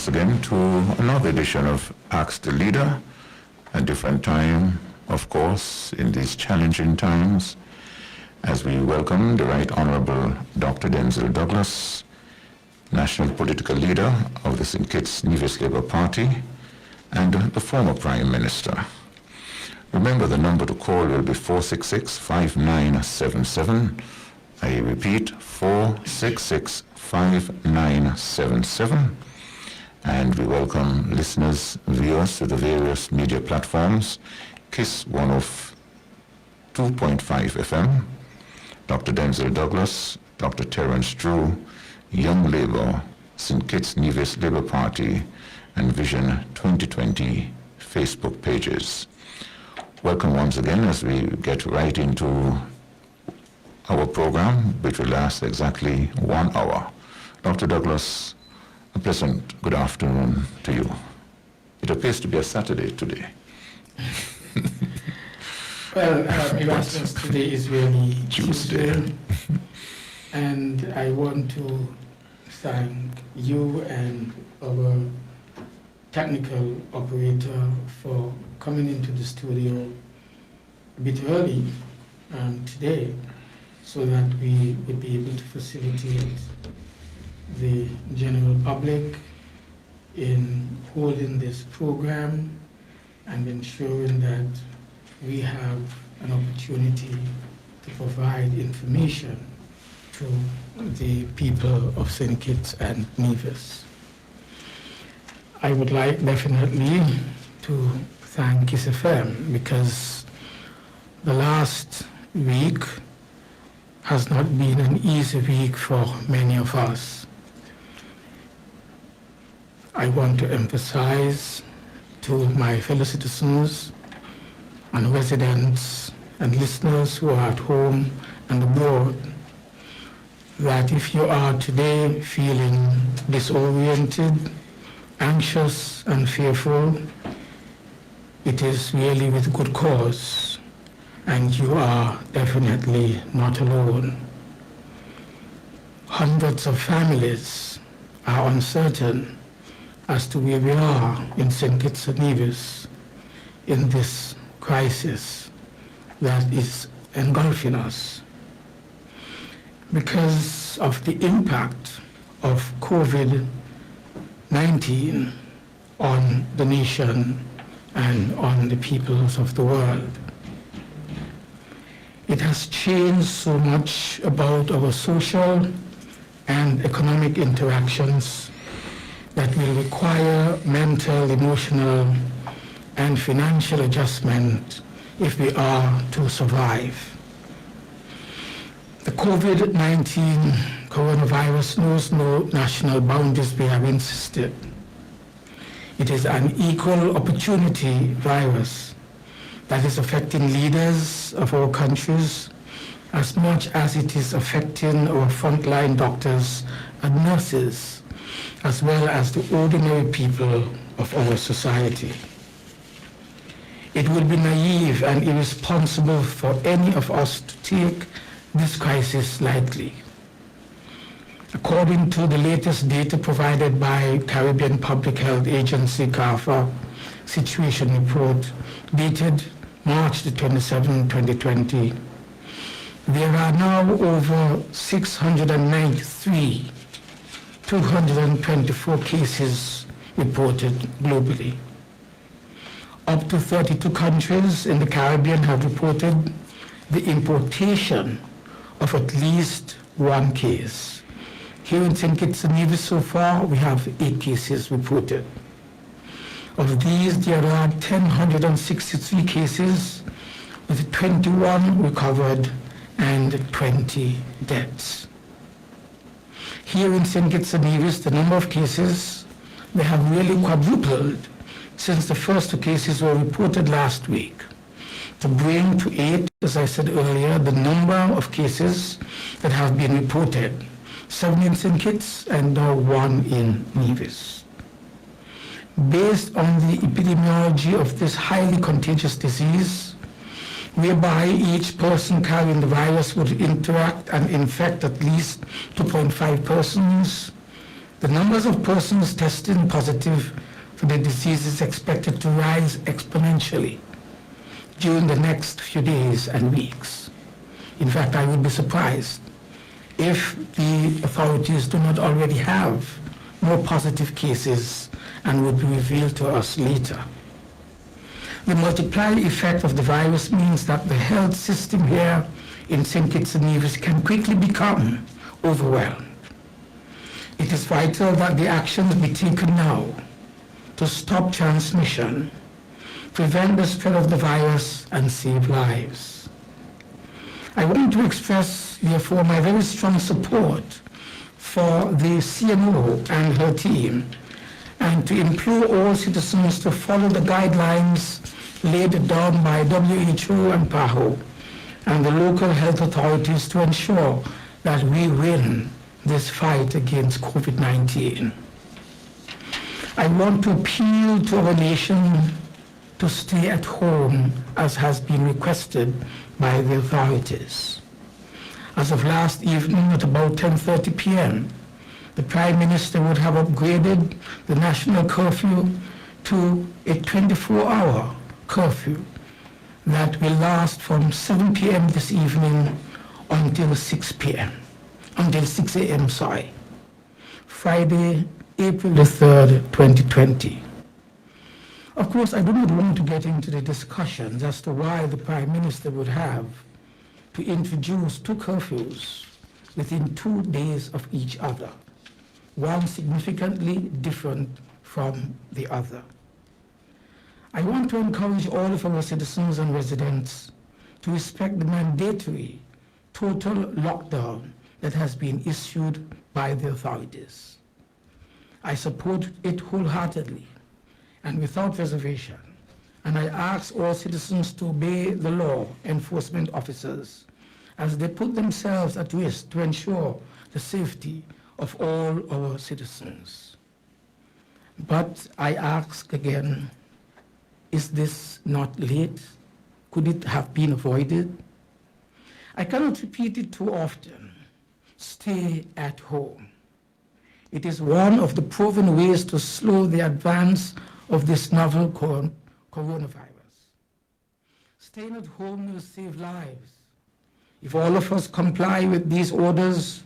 once again to another edition of Ask the Leader, a different time, of course, in these challenging times, as we welcome the Right Honorable Dr. Denzil Douglas, National Political Leader of the St. Kitts Nevis Labour Party and the former Prime Minister. Remember, the number to call will be 466-5977. I repeat, 466-5977. And we welcome listeners, viewers to the various media platforms, KISS 102.5 FM, Dr. Denzil Douglas, Dr. Terence Drew, Young Labour, St. Kitts Nevis Labour Party, and Vision 2020 Facebook pages. Welcome once again as we get right into our program, which will last exactly 1 hour. Dr. Douglas, a pleasant good afternoon to you. It appears to be a Saturday today. Well, Erasmus, today is really Tuesday. And I want to thank you and our technical operator for coming into the studio a bit early today so that we would be able to facilitate the general public in holding this program and ensuring that we have an opportunity to provide information to the people of St. Kitts and Nevis. I would like definitely to thank KISS FM because the last week has not been an easy week for many of us. I want to emphasize to my fellow citizens and residents and listeners who are at home and abroad that if you are today feeling disoriented, anxious and fearful, it is really with good cause, and you are definitely not alone. Hundreds of families are uncertain as to where we are in St. Kitts and Nevis in this crisis that is engulfing us because of the impact of COVID-19 on the nation and on the peoples of the world. It has changed so much about our social and economic interactions that will require mental, emotional, and financial adjustment if we are to survive. The COVID-19 coronavirus knows no national boundaries, we have insisted. It is an equal opportunity virus that is affecting leaders of our countries as much as it is affecting our frontline doctors and nurses, as well as the ordinary people of our society. It would be naive and irresponsible for any of us to take this crisis lightly. According to the latest data provided by Caribbean Public Health Agency, CARPHA, situation report dated March the 27th, 2020, there are now over 224 cases reported globally. Up to 32 countries in the Caribbean have reported the importation of at least one case. Here in St. Kitts and Nevis so far, we have 8 cases reported. Of these, there are 1,063 cases with 21 recovered and 20 deaths. Here in St. Kitts and Nevis, the number of cases, they have really quadrupled since the first 2 cases were reported last week, to bring to 8, as I said earlier, the number of cases that have been reported, 7 in St. Kitts and now 1 in Nevis. Based on the epidemiology of this highly contagious disease, whereby each person carrying the virus would interact and infect at least 2.5 persons, The numbers of persons testing positive for the disease is expected to rise exponentially during the next few days and weeks. In fact, I would be surprised if the authorities do not already have more positive cases and would be revealed to us later. The multiplier effect of the virus means that the health system here in St. Kitts and Nevis can quickly become overwhelmed. It is vital that the actions be taken now to stop transmission, prevent the spread of the virus, and save lives. I want to express, therefore, my very strong support for the CMO and her team, and to implore all citizens to follow the guidelines laid down by WHO and PAHO and the local health authorities to ensure that we win this fight against COVID-19. I want to appeal to our nation to stay at home, as has been requested by the authorities. As of last evening at about 10:30 p.m., the Prime Minister would have upgraded the national curfew to a 24-hour curfew that will last from 7 p.m. this evening until 6 p.m. Until 6 a.m., Friday, April the 3rd, 2020. Of course, I do not want to get into the discussions as to why the Prime Minister would have to introduce two curfews within 2 days of each other, one significantly different from the other. I want to encourage all of our citizens and residents to respect the mandatory total lockdown that has been issued by the authorities. I support it wholeheartedly and without reservation, and I ask all citizens to obey the law enforcement officers as they put themselves at risk to ensure the safety of all our citizens. But I ask again, is this not late? Could it have been avoided? I cannot repeat it too often. Stay at home. It is one of the proven ways to slow the advance of this novel coronavirus. Staying at home will save lives. If all of us comply with these orders,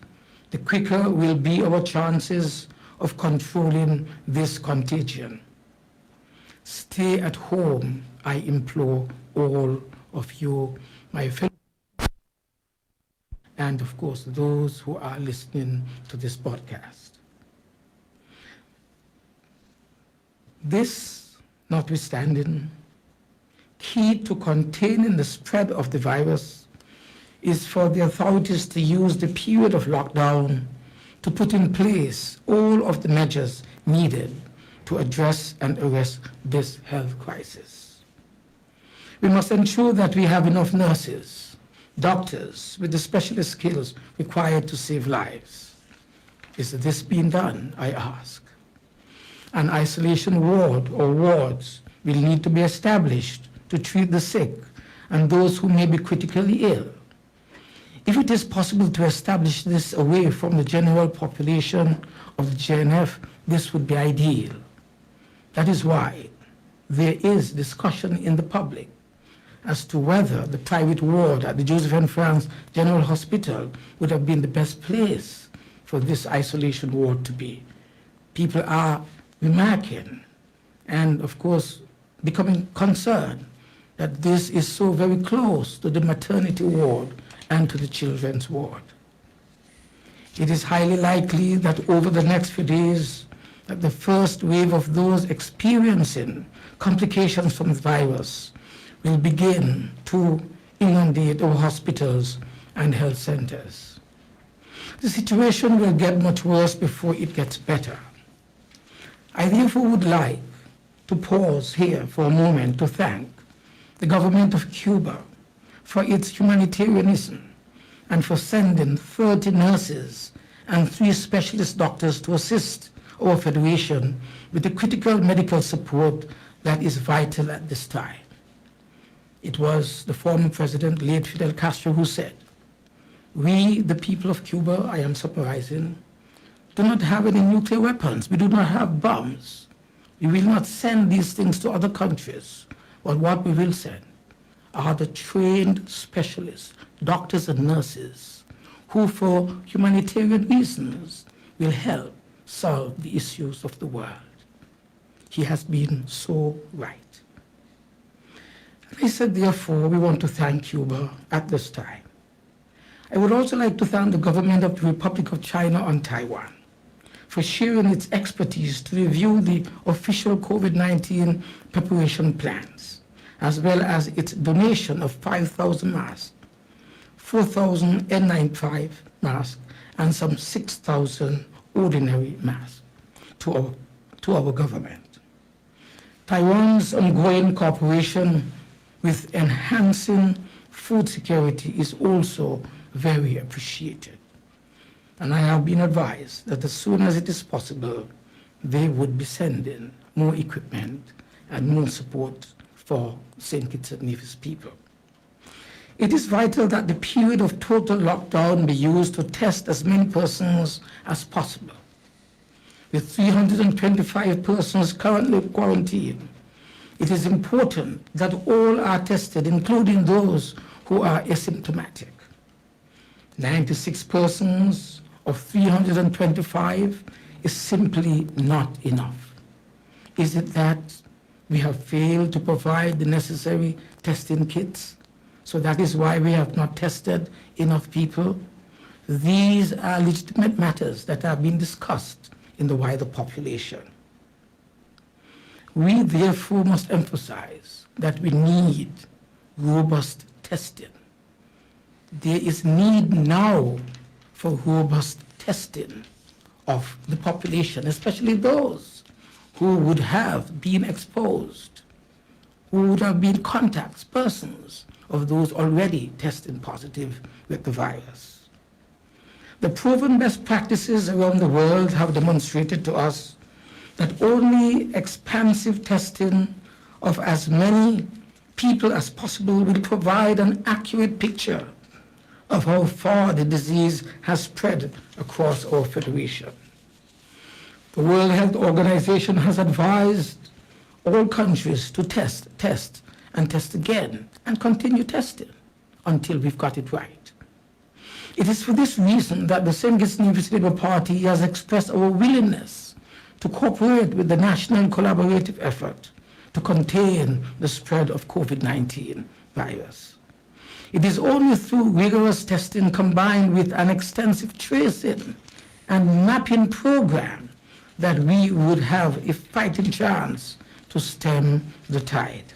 the quicker will be our chances of controlling this contagion. Stay at home, I implore all of you, my fellow, and of course those who are listening to this podcast. This notwithstanding, key to containing the spread of the virus is for the authorities to use the period of lockdown to put in place all of the measures needed to address and arrest this health crisis. We must ensure that we have enough nurses, doctors with the specialist skills required to save lives. Is this being done, I ask? An isolation ward or wards will need to be established to treat the sick and those who may be critically ill. If it is possible to establish this away from the general population of the JNF, this would be ideal. That is why there is discussion in the public as to whether the private ward at the Joseph N. France General Hospital would have been the best place for this isolation ward to be. People are remarking and, of course, becoming concerned that this is so very close to the maternity ward and to the children's ward. It is highly likely that over the next few days, that the first wave of those experiencing complications from the virus will begin to inundate our hospitals and health centers. The situation will get much worse before it gets better. I therefore would like to pause here for a moment to thank the government of Cuba for its humanitarianism and for sending 30 nurses and 3 specialist doctors to assist our Federation with the critical medical support that is vital at this time. It was the former President, late Fidel Castro, who said, "We, the people of Cuba," I am summarizing, do not have any nuclear weapons. We do not have bombs. We will not send these things to other countries. But what we will send are the trained specialists, doctors and nurses, who for humanitarian reasons will help solve the issues of the world. He has been so right. And I said, therefore, we want to thank Cuba at this time. I would also like to thank the government of the Republic of China on Taiwan for sharing its expertise to review the official COVID-19 preparation plans, as well as its donation of 5,000 masks, 4,000 N95 masks, and some 6,000 ordinary masks to our government. Taiwan's ongoing cooperation with enhancing food security is also very appreciated. And I have been advised that as soon as it is possible, they would be sending more equipment and more support for St. Kitts and Nevis people. It is vital that the period of total lockdown be used to test as many persons as possible. With 325 persons currently quarantined, it is important that all are tested, including those who are asymptomatic. 96 persons of 325 is simply not enough. Is it that we have failed to provide the necessary testing kits? So that is why we have not tested enough people. These are legitimate matters that have been discussed in the wider population. We therefore must emphasize that we need robust testing. There is need now for robust testing of the population, especially those who would have been exposed, who would have been contacts, persons of those already testing positive with the virus. The proven best practices around the world have demonstrated to us that only expansive testing of as many people as possible will provide an accurate picture of how far the disease has spread across our federation. The World Health Organization has advised all countries to test, and test again, and continue testing until we've got it right. It is for this reason that the St. Kitts Nevis Labour Party has expressed our willingness to cooperate with the national collaborative effort to contain the spread of COVID-19 virus. It is only through rigorous testing combined with an extensive tracing and mapping program that we would have a fighting chance to stem the tide.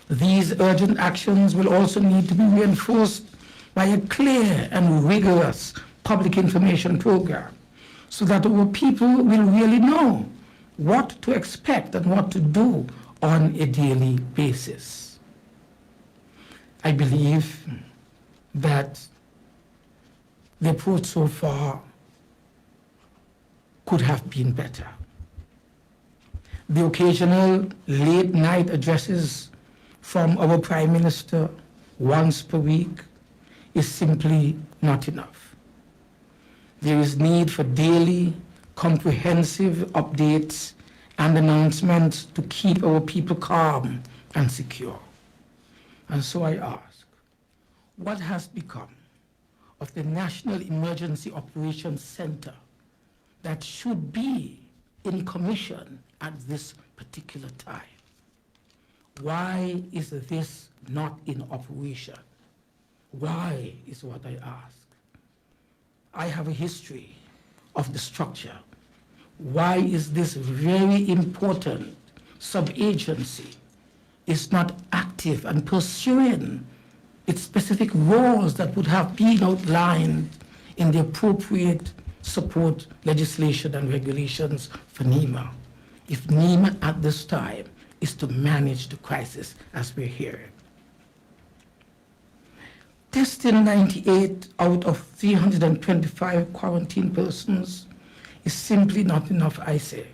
These urgent actions will also need to be reinforced by a clear and rigorous public information program so that our people will really know what to expect and what to do on a daily basis. I believe that the approach so far could have been better. The occasional late-night addresses from our Prime Minister once per week is simply not enough. There is need for daily, comprehensive updates and announcements to keep our people calm and secure. And so I ask, what has become of the National Emergency Operations Center that should be in commission at this particular time? Why is this not in operation? Why is what I ask. I have a history of the structure. Why is this very important sub-agency is not active and pursuing its specific roles that would have been outlined in the appropriate support legislation and regulations for NEMA, if NEMA at this time is to manage the crisis as we're hearing? Testing 98 out of 325 quarantined persons is simply not enough, I say.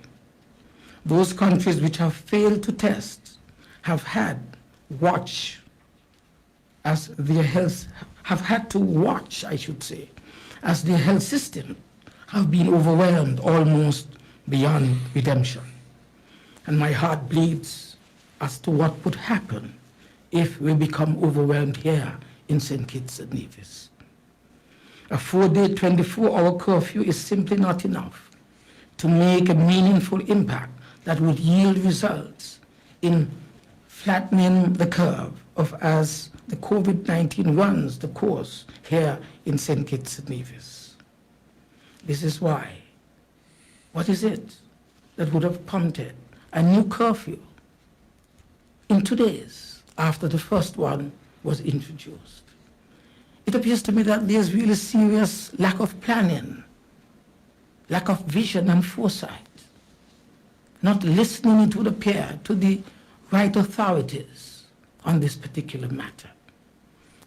Those countries which have failed to test have had to watch, as their health system have been overwhelmed almost beyond redemption. And my heart bleeds as to what would happen if we become overwhelmed here in St. Kitts and Nevis. A 4-day, 24-hour curfew is simply not enough to make a meaningful impact that would yield results in flattening the curve of as the COVID-19 runs the course here in St. Kitts and Nevis. This is why. What is it that would have prompted a new curfew in 2 days after the first one was introduced? It appears to me that there's really serious lack of planning, lack of vision and foresight, not listening, it would appear, to the right authorities on this particular matter.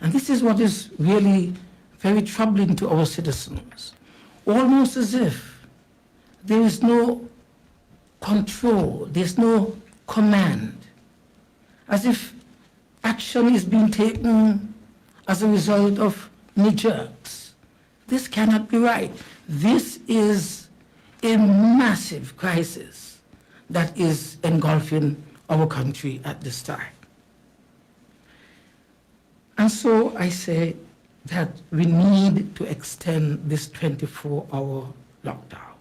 And this is what is really very troubling to our citizens, almost as if there is no control, there's no command, as if action is being taken as a result of knee-jerks. This cannot be right. This is a massive crisis that is engulfing our country at this time. And so I say that we need to extend this 24-hour lockdown.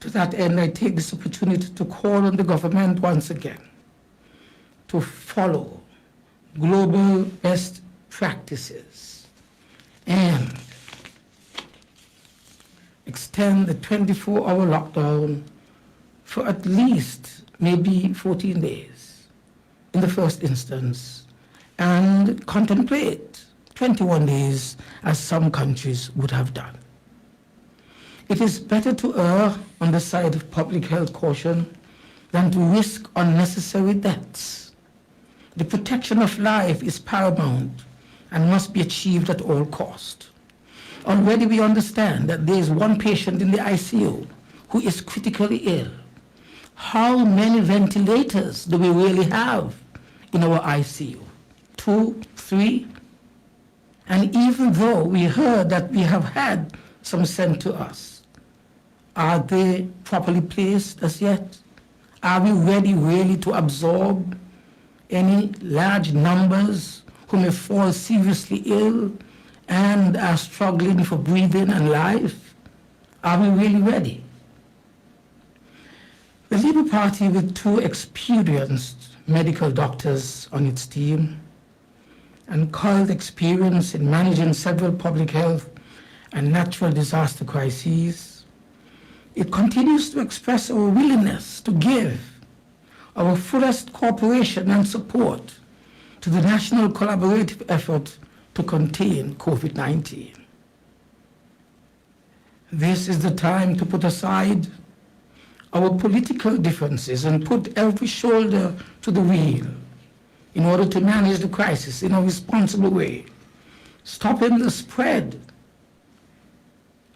To that end, I take this opportunity to call on the government once again to follow global best practices and extend the 24-hour lockdown for at least maybe 14 days in the first instance, and contemplate 21 days as some countries would have done. It is better to err on the side of public health caution than to risk unnecessary deaths. The protection of life is paramount and must be achieved at all cost. Already we understand that there is one patient in the ICU who is critically ill. How many ventilators do we really have in our ICU? 2, 3? And even though we heard that we have had some sent to us, are they properly placed as yet? Are we ready really to absorb any large numbers who may fall seriously ill and are struggling for breathing and life? Are we really ready? The Labour Party, with 2 experienced medical doctors on its team and called experience in managing several public health and natural disaster crises, it continues to express our willingness to give our fullest cooperation and support to the national collaborative effort to contain COVID-19. This is the time to put aside our political differences and put every shoulder to the wheel in order to manage the crisis in a responsible way, stopping the spread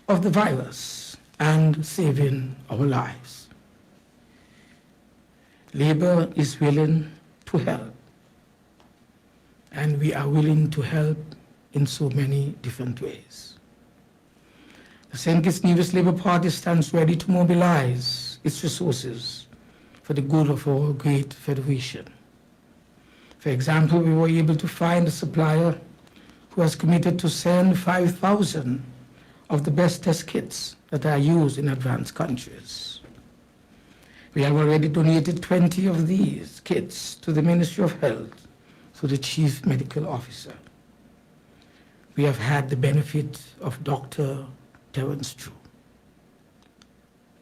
of the virus and saving our lives. Labour is willing to help, and we are willing to help in so many different ways. The St. Kitts Nevis Labour Party stands ready to mobilize its resources for the good of our great federation. For example, we were able to find a supplier who has committed to send 5,000 of the best test kits that are used in advanced countries. We have already donated 20 of these kits to the Ministry of Health through the Chief Medical Officer. We have had the benefit of Dr. Terence True,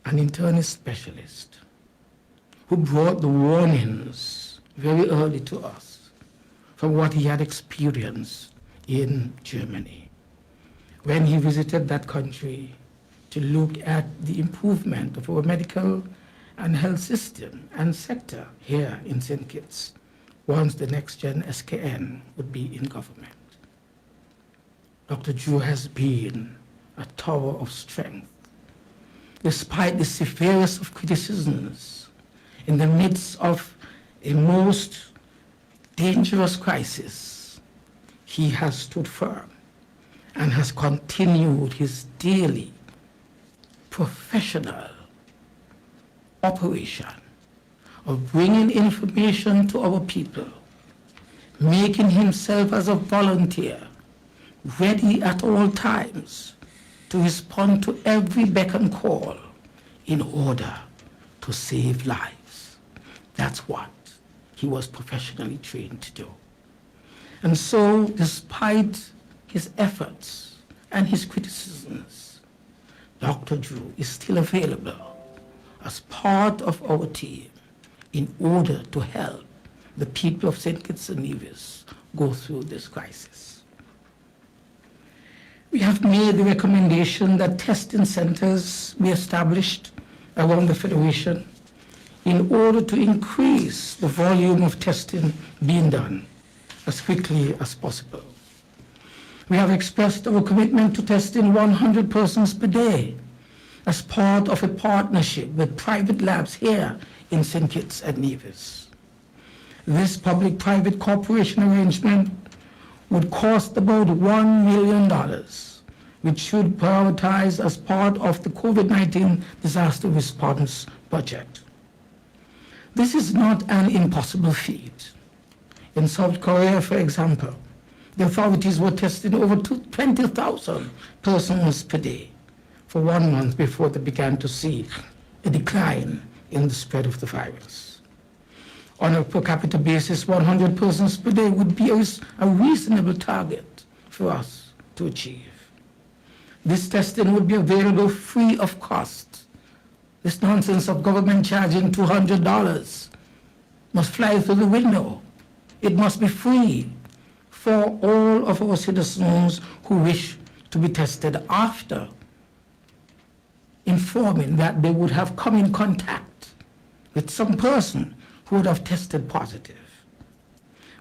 an internist specialist who brought the warnings very early to us from what he had experienced in Germany when he visited that country to look at the improvement of our medical and health system and sector here in St. Kitts once the next-gen SKN would be in government. Dr. Drew has been a tower of strength. Despite the severest of criticisms, in the midst of a most dangerous crisis, he has stood firm and has continued his daily professional operation of bringing information to our people, making himself as a volunteer, ready at all times to respond to every beck and call in order to save lives. That's what he was professionally trained to do. And so, despite his efforts and his criticisms, Dr. Drew is still available as part of our team in order to help the people of St. Kitts and Nevis go through this crisis. We have made the recommendation that testing centers be established around the Federation in order to increase the volume of testing being done as quickly as possible. We have expressed our commitment to testing 100 persons per day as part of a partnership with private labs here in St. Kitts and Nevis. This public-private cooperation arrangement would cost about $1 million, which should prioritize as part of the COVID-19 disaster response budget. This is not an impossible feat. In South Korea, for example, the authorities were testing over 20,000 persons per day for 1 month before they began to see a decline in the spread of the virus. On a per capita basis, 100 persons per day would be a reasonable target for us to achieve. This testing would be available free of cost. This nonsense of government charging $200 must fly through the window. It must be free for all of our citizens who wish to be tested after informing that they would have come in contact with some person who would have tested positive.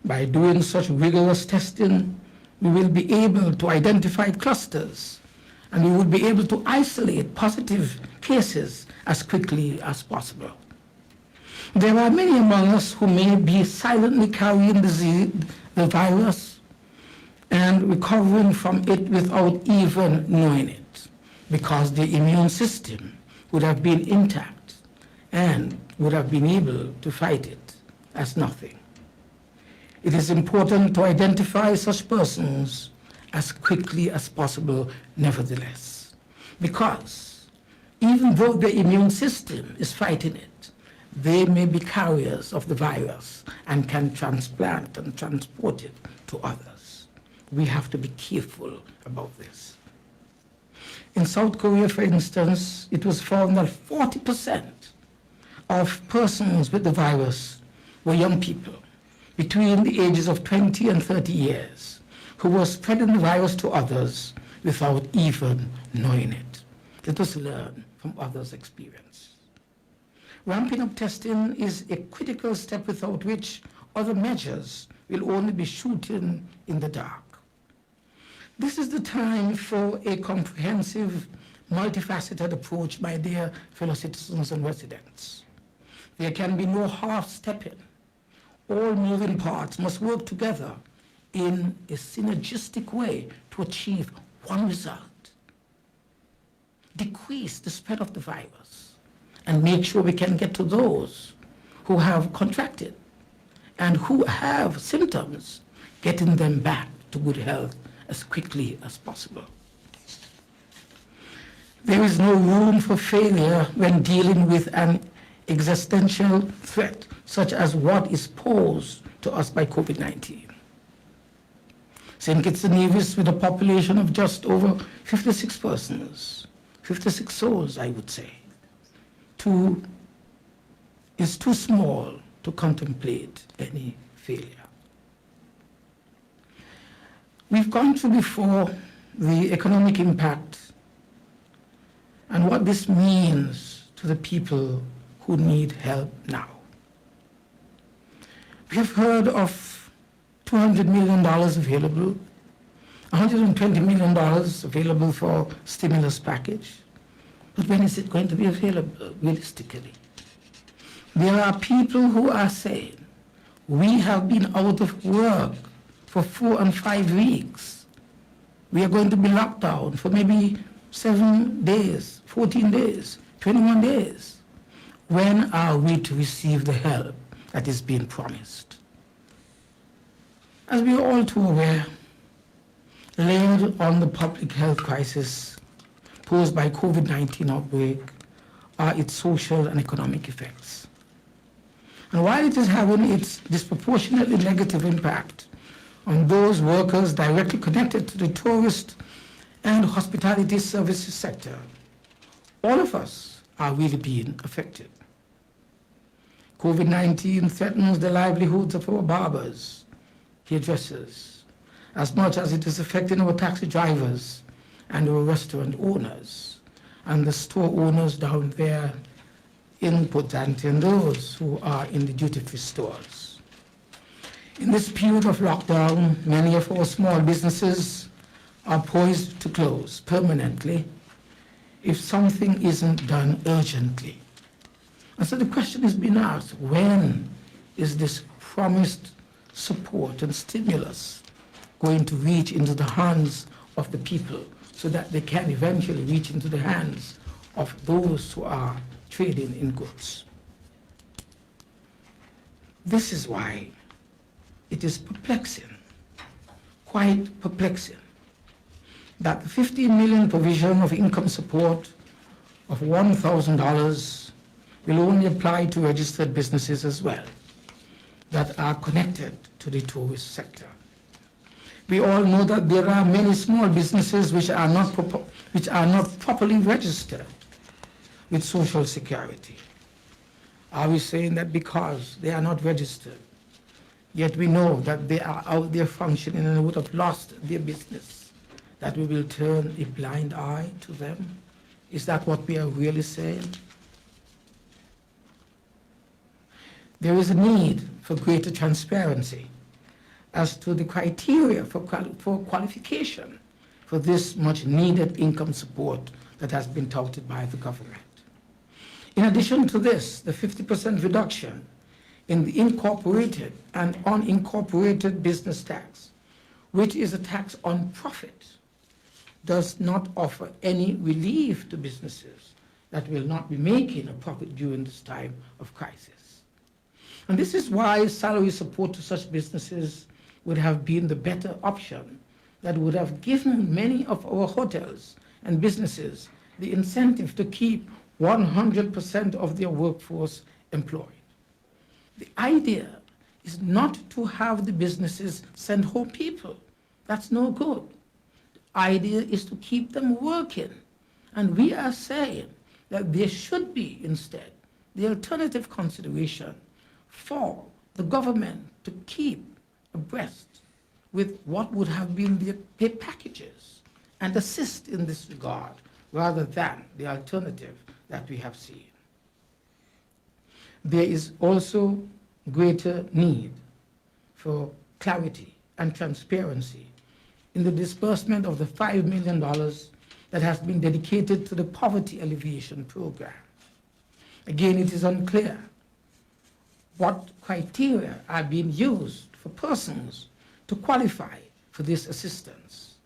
By doing such rigorous testing, we will be able to identify clusters and we will be able to isolate positive cases as quickly as possible. There are many among us who may be silently carrying the virus and recovering from it without even knowing it, because the immune system would have been intact and would have been able to fight it as nothing. It is important to identify such persons as quickly as possible, nevertheless, because even though the immune system is fighting it, they may be carriers of the virus and can transplant and transport it to others. We have to be careful about this. In South Korea, for instance, it was found that 40% of persons with the virus were young people between the ages of 20 and 30 years who were spreading the virus to others without even knowing it. Let us learn from others' experience. Ramping up testing is a critical step without which other measures will only be shooting in the dark. This is the time for a comprehensive, multifaceted approach, my dear fellow citizens and residents. There can be no half-stepping. All moving parts must work together in a synergistic way to achieve one result: decrease the spread of the virus and make sure we can get to those who have contracted and who have symptoms, getting them back to good health as quickly as possible. There is no room for failure when dealing with an existential threat such as what is posed to us by COVID-19. St. Kitts and Nevis, with a population of just over 56 persons, 56 souls, I would say, is too small to contemplate any failure. We've gone through before the economic impact and what this means to the people who need help now. We have heard of $200 million available, $120 million available for stimulus package. But when is it going to be available realistically? There are people who are saying, we have been out of work for 4 and 5 weeks. We are going to be locked down for maybe 7 days, 14 days, 21 days. When are we to receive the help that is being promised? As we are all too aware, layered on the public health crisis posed by COVID-19 outbreak are its social and economic effects. And while it is having its disproportionately negative impact on those workers directly connected to the tourist and hospitality services sector, all of us are really being affected. COVID-19 threatens the livelihoods of our barbers, hairdressers, as much as it is affecting our taxi drivers and our restaurant owners and the store owners down there in Port-Anthony and those who are in the duty-free stores. In this period of lockdown, many of our small businesses are poised to close permanently if something isn't done urgently. And so the question is being asked, when is this promised support and stimulus going to reach into the hands of the people so that they can eventually reach into the hands of those who are trading in goods? This is why it is perplexing, quite perplexing, that the $15 million provision of income support of $1,000 will only apply to registered businesses as well that are connected to the tourist sector. We all know that there are many small businesses which are not properly registered with Social Security. Are we saying that because they are not registered, yet we know that they are out there functioning and would have lost their business, that we will turn a blind eye to them? Is that what we are really saying? There is a need for greater transparency as to the criteria for qualification for this much needed income support that has been touted by the government. In addition to this, the 50% reduction in the incorporated and unincorporated business tax, which is a tax on profit, does not offer any relief to businesses that will not be making a profit during this time of crisis. And this is why salary support to such businesses would have been the better option that would have given many of our hotels and businesses the incentive to keep 100% of their workforce employed. The idea is not to have the businesses send home people. That's no good. The idea is to keep them working. And we are saying that there should be instead the alternative consideration for the government to keep abreast with what would have been their pay packages and assist in this regard rather than the alternative that we have seen. There is also greater need for clarity and transparency in the disbursement of the $5 million that has been dedicated to the poverty alleviation program. Again, it is unclear what criteria are being used for persons to qualify for this assistance.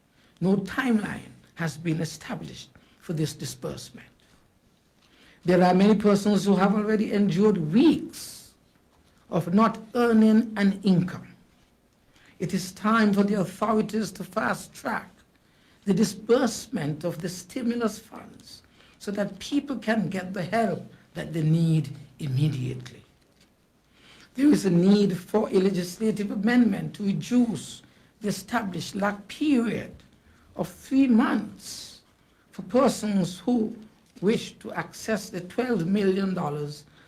No timeline has been established for this disbursement. There are many persons who have already endured weeks of not earning an income. It is time for the authorities to fast-track the disbursement of the stimulus funds so that people can get the help that they need immediately. There is a need for a legislative amendment to reduce the established lock period of 3 months for persons who wish to access the $12 million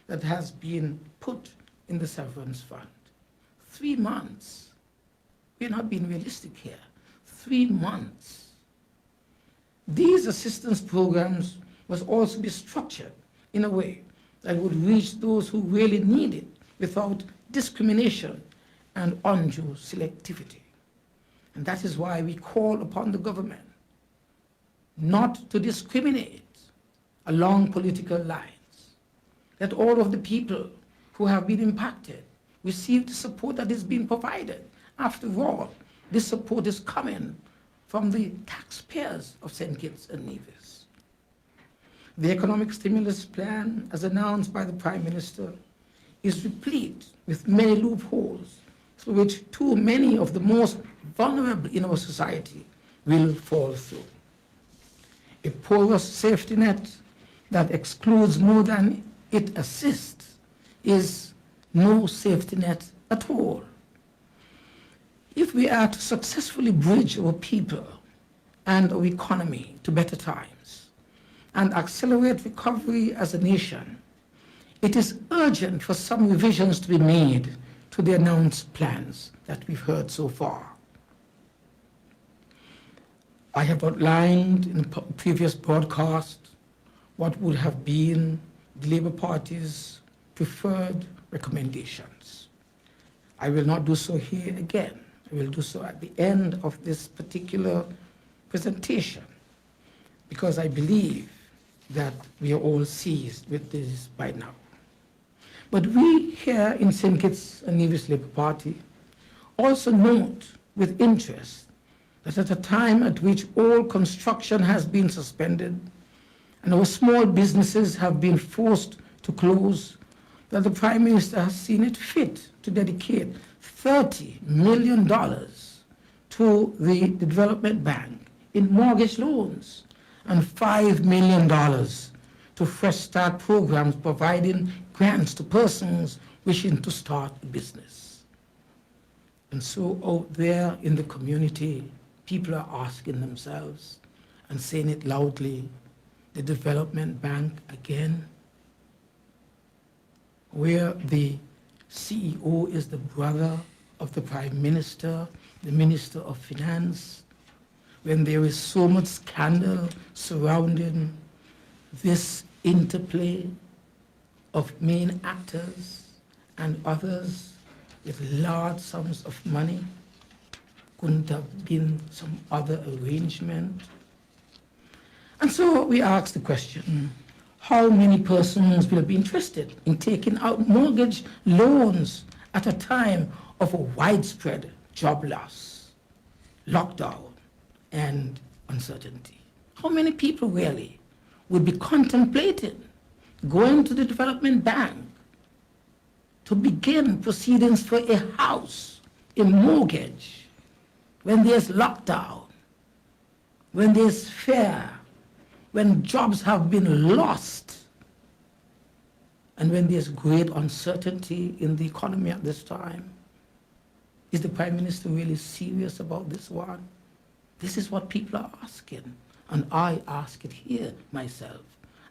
that has been put in the severance fund. 3 months. We're not being realistic here. 3 months. These assistance programs must also be structured in a way that would reach those who really need it without discrimination and undue selectivity. And that is why we call upon the government not to discriminate along political lines. That all of the people who have been impacted receive the support that is being provided. After all, this support is coming from the taxpayers of St. Kitts and Nevis. The economic stimulus plan, as announced by the Prime Minister, is replete with many loopholes through which too many of the most vulnerable in our society will fall through. A porous safety net that excludes more than it assists is no safety net at all. If we are to successfully bridge our people and our economy to better times and accelerate recovery as a nation, it is urgent for some revisions to be made to the announced plans that we've heard so far. I have outlined in the previous broadcast what would have been the Labour Party's preferred recommendations. I will not do so here again. I will do so at the end of this particular presentation, because I believe that we are all seized with this by now. But we here in St. Kitts and Nevis Labour Party also note with interest that at a time at which all construction has been suspended and our small businesses have been forced to close, that the Prime Minister has seen it fit to dedicate $30 million to the Development Bank in mortgage loans and $5 million to Fresh Start programs providing grants to persons wishing to start a business. And so out there in the community, people are asking themselves and saying it loudly, the Development Bank again, where the CEO is the brother of the Prime Minister, the Minister of Finance, when there is so much scandal surrounding this interplay of main actors and others with large sums of money. Couldn't have been some other arrangement? And so we ask the question, how many persons will be interested in taking out mortgage loans at a time of a widespread job loss, lockdown, and uncertainty? How many people really would be contemplating going to the Development Bank to begin proceedings for a house, a mortgage, when there's lockdown, when there's fear, when jobs have been lost, and when there's great uncertainty in the economy at this time? Is the Prime Minister really serious about this one? This is what people are asking, and I ask it here myself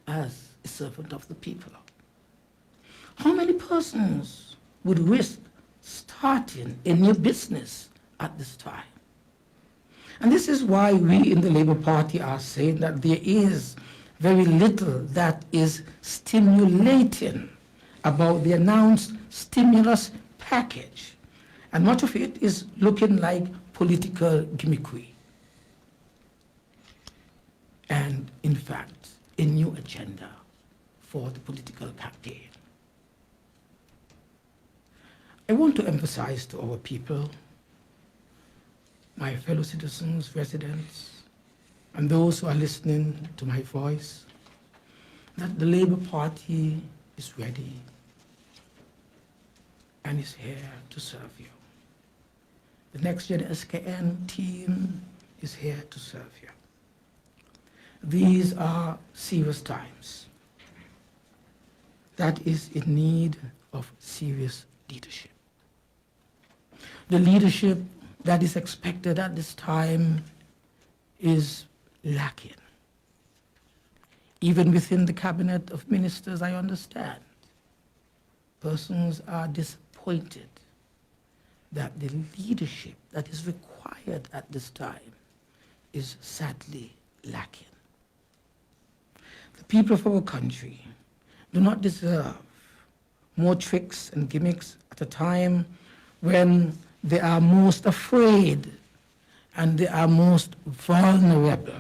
as a servant of the people. How many persons would risk starting a new business at this time? And this is why we in the Labour Party are saying that there is very little that is stimulating about the announced stimulus package. And much of it is looking like political gimmickry. And in fact, a new agenda for the political campaign. I want to emphasize to our people, my fellow citizens, residents, and those who are listening to my voice, that the Labour Party is ready and is here to serve you. The Next Gen SKN team is here to serve you. These are serious times that is in need of serious leadership. The leadership that is expected at this time is lacking. Even within the cabinet of ministers, I understand, persons are disappointed that the leadership that is required at this time is sadly lacking. The people of our country do not deserve more tricks and gimmicks at a time when they are most afraid and they are most vulnerable.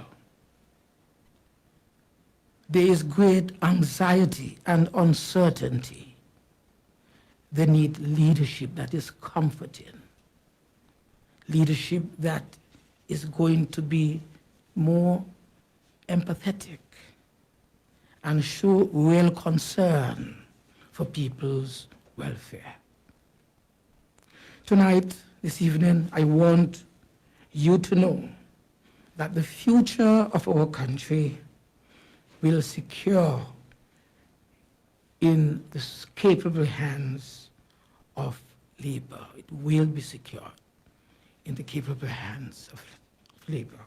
There is great anxiety and uncertainty. They need leadership that is comforting, leadership that is going to be more empathetic and show real concern for people's welfare. Tonight, this evening, I want you to know that the future of our country will secure in the capable hands of labor. It will be secured in the capable hands of labor.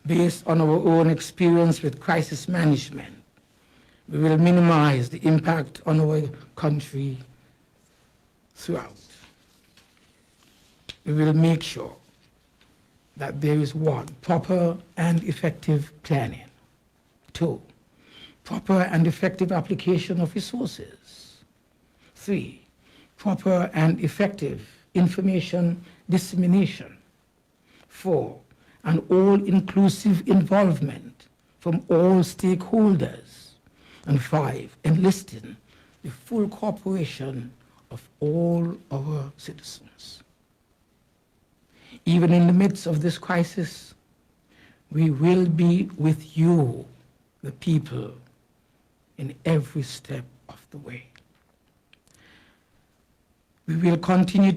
Based on our own experience with crisis management, we will minimize the impact on our country throughout. We will make sure that there is one, proper and effective planning. Two, proper and effective application of resources. Three, proper and effective information dissemination. Four, an all-inclusive involvement from all stakeholders. And five, enlisting the full cooperation of all our citizens. Even in the midst of this crisis, we will be with you, the people, in every step of the way. We will continue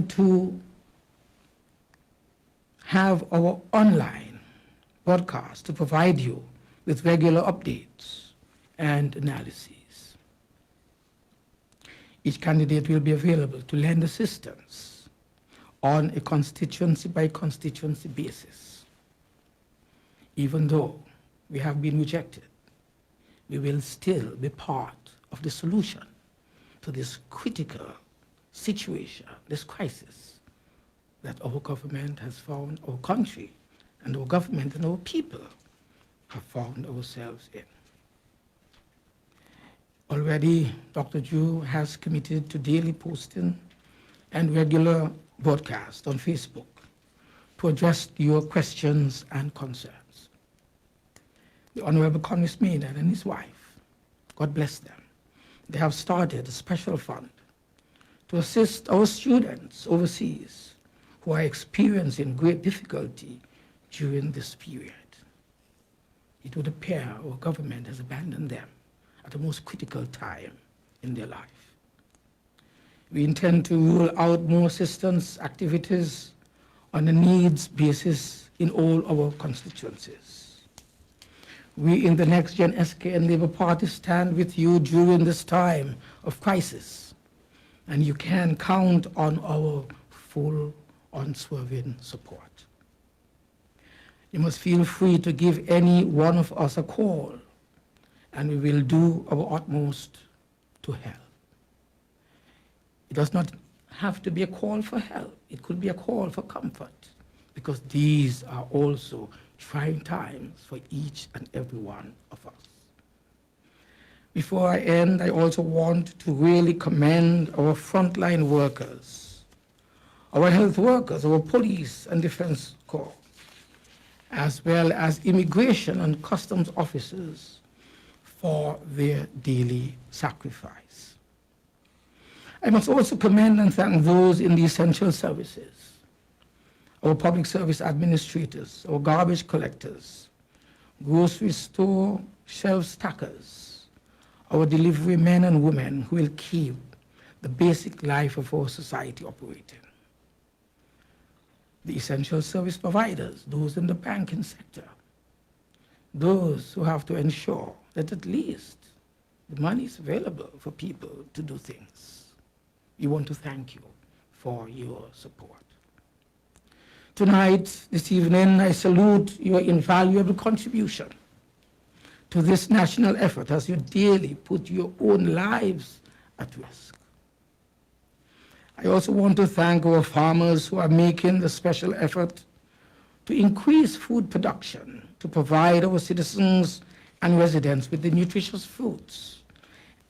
to have our online broadcast to provide you with regular updates and analyses. Each candidate will be available to lend assistance on a constituency by constituency basis. Even though we have been rejected, we will still be part of the solution to this critical situation, this crisis that our government has found, our country and our government and our people have found ourselves in. Already, Dr. Drew has committed to daily posting and regular broadcast on Facebook to address your questions and concerns. The Honorable Congressman and his wife, God bless them, they have started a special fund to assist our students overseas who are experiencing great difficulty during this period. It would appear our government has abandoned them at the most critical time in their life. We intend to roll out more assistance activities on a needs basis in all our constituencies. We in the Next Gen SK and Labour Party stand with you during this time of crisis, and you can count on our full, unswerving support. You must feel free to give any one of us a call, and we will do our utmost to help. It does not have to be a call for help. It could be a call for comfort, because these are also trying times for each and every one of us. Before I end, I also want to really commend our frontline workers, our health workers, our police and defense corps, as well as immigration and customs officers for their daily sacrifice. I must also commend and thank those in the essential services, our public service administrators, our garbage collectors, grocery store shelf stackers, our delivery men and women who will keep the basic life of our society operating. The essential service providers, those in the banking sector, those who have to ensure that at least the money is available for people to do things. We want to thank you for your support. Tonight, this evening, I salute your invaluable contribution to this national effort as you daily put your own lives at risk. I also want to thank our farmers who are making the special effort to increase food production, to provide our citizens and residents with the nutritious fruits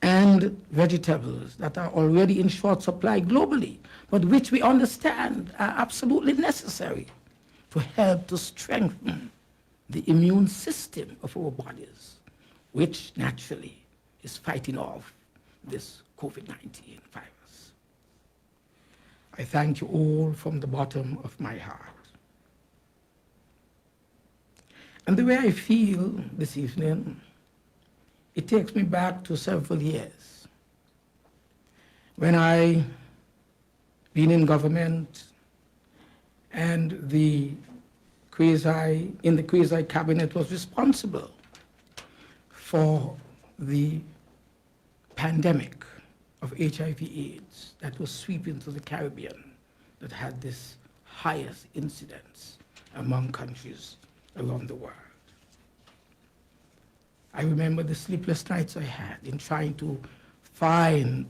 and vegetables that are already in short supply globally, but which we understand are absolutely necessary to help to strengthen the immune system of our bodies, which naturally is fighting off this COVID-19 virus. I thank you all from the bottom of my heart. And the way I feel this evening, it takes me back to several years when I been in government and the quasi cabinet was responsible for the pandemic of HIV/AIDS that was sweeping through the Caribbean, that had this highest incidence among countries around the world. I remember the sleepless nights I had in trying to find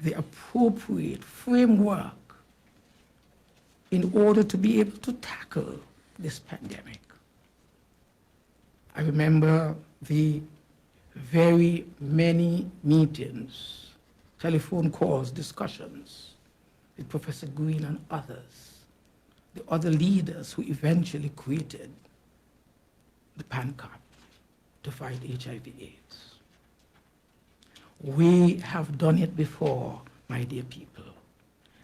the appropriate framework in order to be able to tackle this pandemic. I remember the very many meetings, telephone calls, discussions with Professor Green and others, the other leaders who eventually created the PANCAP to fight HIV/AIDS. We have done it before, my dear people,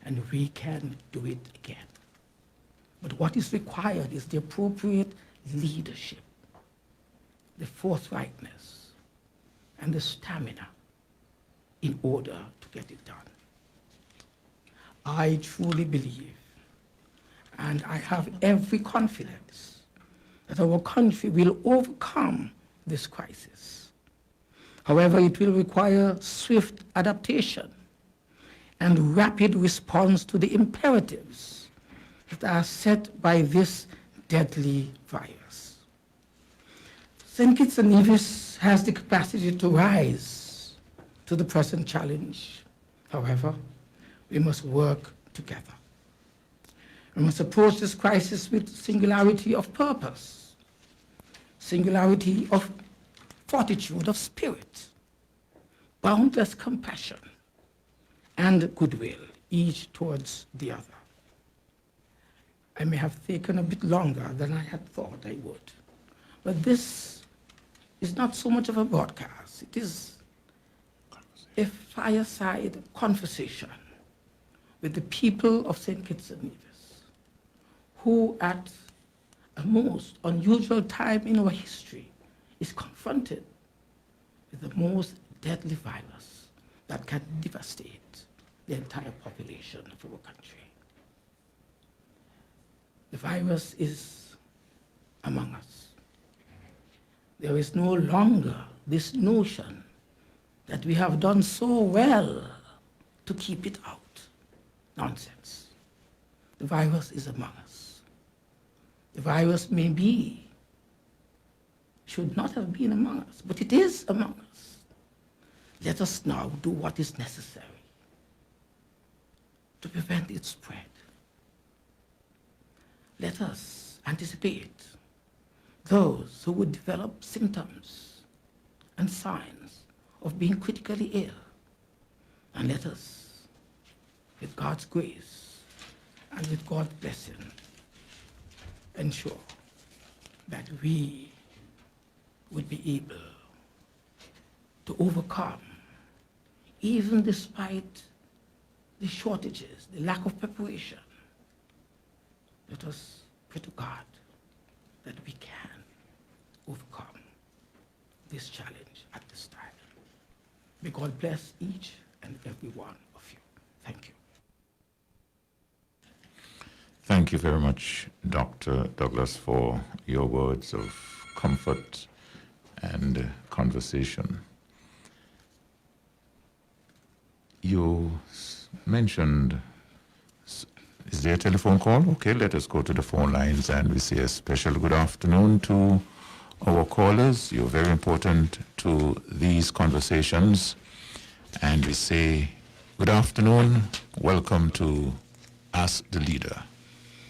and we can do it again. But what is required is the appropriate leadership, the forthrightness, and the stamina in order to get it done. I truly believe, and I have every confidence, that our country will overcome this crisis. However, it will require swift adaptation and rapid response to the imperatives that are set by this deadly virus. St. Kitts and Nevis has the capacity to rise to the present challenge. However, we must work together. We must approach this crisis with singularity of purpose, singularity of fortitude of spirit, boundless compassion, and goodwill, each towards the other. I may have taken a bit longer than I had thought I would, but this is not so much of a broadcast. It is a fireside conversation with the people of St. Kitts and Nevis, who at a most unusual time in our history is confronted with the most deadly virus that can devastate the entire population of our country. The virus is among us. There is no longer this notion that we have done so well to keep it out. Nonsense. The virus is among us. The virus should not have been among us, but it is among us. Let us now do what is necessary to prevent its spread. Let us anticipate those who would develop symptoms and signs of being critically ill. And let us, with God's grace and with God's blessing, ensure that we would be able to overcome, even despite the shortages, the lack of preparation. Let us pray to God that we can overcome this challenge at this time. May God bless each and every one of you. Thank you. Thank you very much, Dr. Douglas, for your words of comfort and conversation. You mentioned, is there a telephone call? Okay, let us go to the phone lines and we say a special good afternoon to our callers. You're very important to these conversations. And we say good afternoon, welcome to Ask the Leader.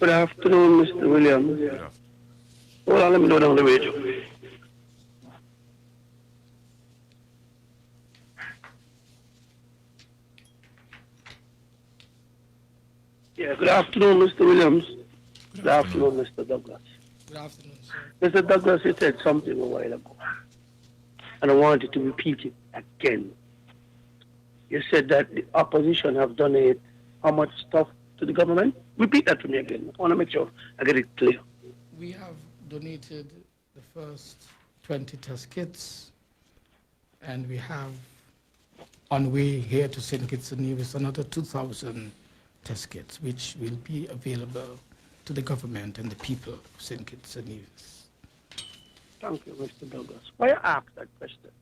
Good afternoon, Mr. Williams. Good afternoon. Hold on, let me go down the radio. Yeah, good afternoon, Mr. Williams. Good afternoon, Mr. Douglas. Good afternoon, sir. Mr. Douglas, you said something a while ago, and I wanted to repeat it again. You said that the opposition have donated how much stuff to the government? Repeat that to me again. I want to make sure I get it clear. We have donated the first 20 test kits, and we have on way here to St. Kitts and Nevis another 2,000 test kits, which will be available to the government and the people of St. Kitts and Nevis. Thank you, Mr. Douglas. Why I asked that question?